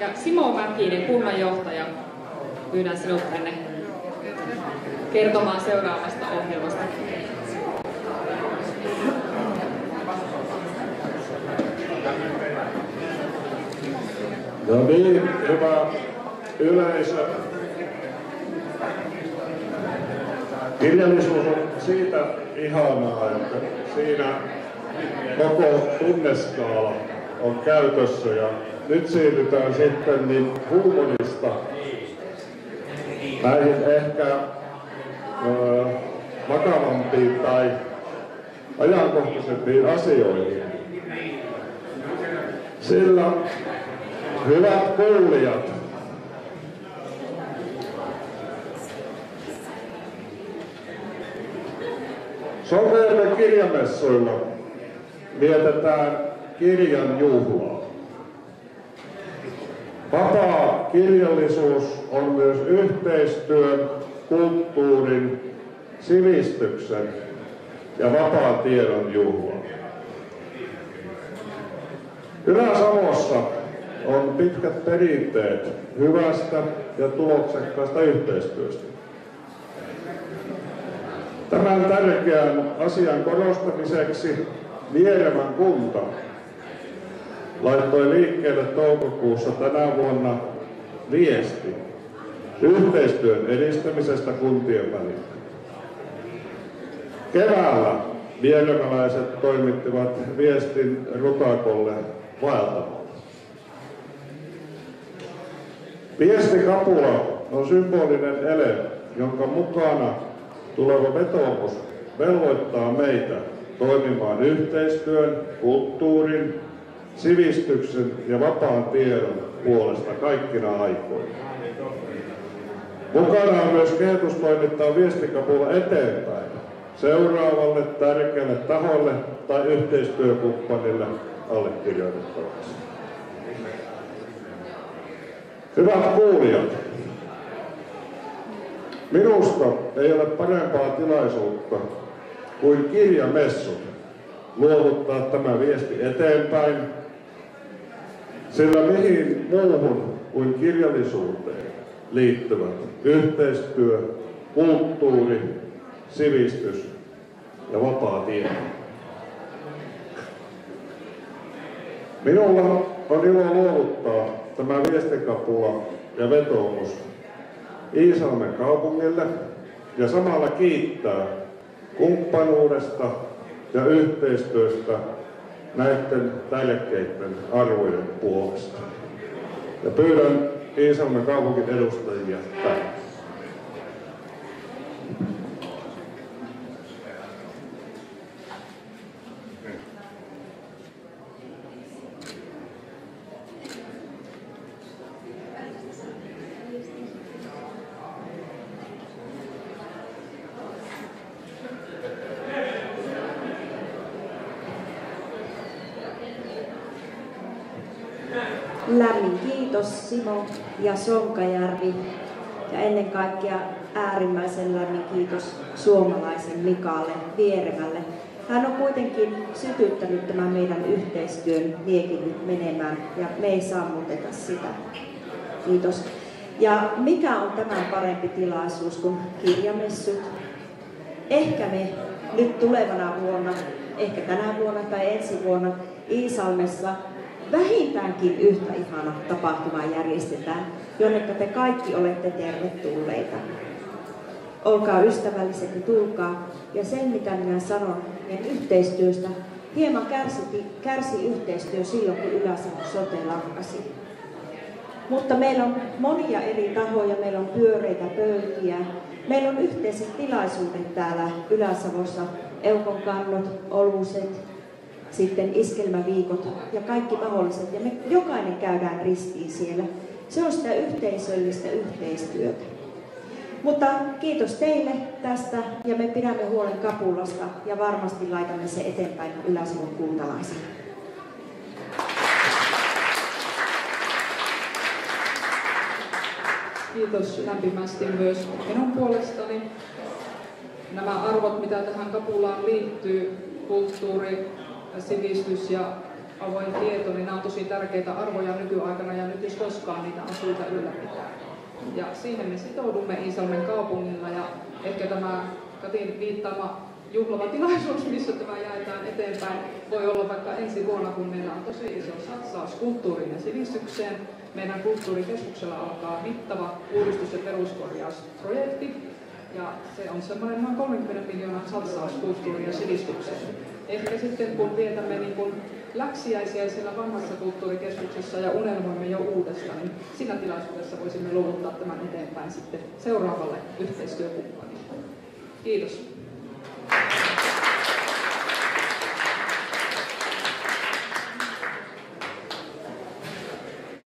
Ja Simo Mäkinen, kunnanjohtaja, pyydän sinut tänne kertomaan seuraavasta ohjelmasta. No niin, hyvä yleisö. Kirjallisuus on siitä ihanaa, että siinä koko tunneskaala on käytössä ja nyt siirrytään sitten niin huumorista näihin ehkä vakavampiin tai ajankohtaisempiin asioihin. Sillä hyvät kuulijat, Somerven kirjamessuilla vietetään kirjan juhlaa. Vapaa kirjallisuus on myös yhteistyön, kulttuurin, sivistyksen ja vapaan tiedon juhla. Ylä-Savossa on pitkät perinteet hyvästä ja tuloksekkaasta yhteistyöstä. Tämän tärkeän asian korostamiseksi Vieremän kunta laittoi liikkeelle toukokuussa tänä vuonna viesti yhteistyön edistämisestä kuntien välillä. Keväällä vieremäläiset toimittivat viestin Rutakolle vaeltamalla. Viestikapula on symbolinen ele, jonka mukana tuleva vetoomus velvoittaa meitä toimimaan yhteistyön, kulttuurin, sivistyksen ja vapaan tiedon puolesta kaikkina aikoina. Mukana on myös kehitys toimittaa viestikapula eteenpäin seuraavalle tärkeälle taholle tai yhteistyökumppanille allekirjoitettavaksi. Hyvät kuulijat, minusta ei ole parempaa tilaisuutta kuin kirjamessut luovuttaa tämä viesti eteenpäin, sillä mihin muuhun kuin kirjallisuuteen liittyvät yhteistyö, kulttuuri, sivistys ja vapaa tieto. Minulla on ilo luovuttaa tämä viestikapula ja vetoomus Iisalmen kaupungille ja samalla kiittää kumppanuudesta ja yhteistyöstä näiden tärkeiden arvojen puolesta. Ja pyydän Iisalmen kaupungin edustajia tänne. Lämmin kiitos Simo ja Sonkajärvi ja ennen kaikkea äärimmäisen lämmin kiitos suomalaisen Mikalle Vieremälle. Hän on kuitenkin sytyttänyt tämän meidän yhteistyön liekin nyt menemään ja me ei sammuteta sitä. Kiitos. Ja mikä on tämän parempi tilaisuus kuin kirjamessut? Ehkä me nyt tulevana vuonna, ehkä tänä vuonna tai ensi vuonna Iisalmessa vähintäänkin yhtä ihana tapahtuma järjestetään, jonne te kaikki olette tervetulleita. Olkaa ystävälliset ja tulkaa. Ja sen mitä minä sanon meidän yhteistyöstä, hieman kärsi yhteistyö silloin kun Ylä-Savon sote lakkasi. Mutta meillä on monia eri tahoja, meillä on pyöreitä pöytiä, meillä on yhteiset tilaisuudet täällä Ylä-Savossa, Eukon kannot, oluset, sitten iskelmäviikot ja kaikki mahdolliset. Ja me jokainen käydään ristiin siellä. Se on sitä yhteisöllistä yhteistyötä. Mutta kiitos teille tästä ja me pidämme huolen kapulasta ja varmasti laitamme se eteenpäin Ylä-Savon kuntalaisille. Kiitos lämpimästi myös minun puolestani. Nämä arvot, mitä tähän kapulaan liittyy, kulttuuri, sivistys ja avoin tieto, niin nämä on tosi tärkeitä arvoja nykyaikana ja nyt jos koskaan niitä on syytä ylläpitää. Ja siihen me sitoudumme Iisalmen kaupungilla ja ehkä tämä Katin viittaama juhlava tilaisuus, missä tämä jaetaan eteenpäin, voi olla vaikka ensi vuonna, kun meillä on tosi iso satsaus kulttuuriin ja sivistykseen. Meidän kulttuurikeskuksella alkaa mittava uudistus- ja peruskorjausprojekti. Ja se on semmoinen noin 30 miljoonan satsaus kulttuuriin ja sivistykseen. Ehkä sitten kun vietämme niin kun läksiäisiä siellä vanhassa kulttuurikeskuksessa ja unelmoimme jo uudesta, niin siinä tilaisuudessa voisimme luovuttaa tämän eteenpäin sitten seuraavalle yhteistyökumppanille. Kiitos.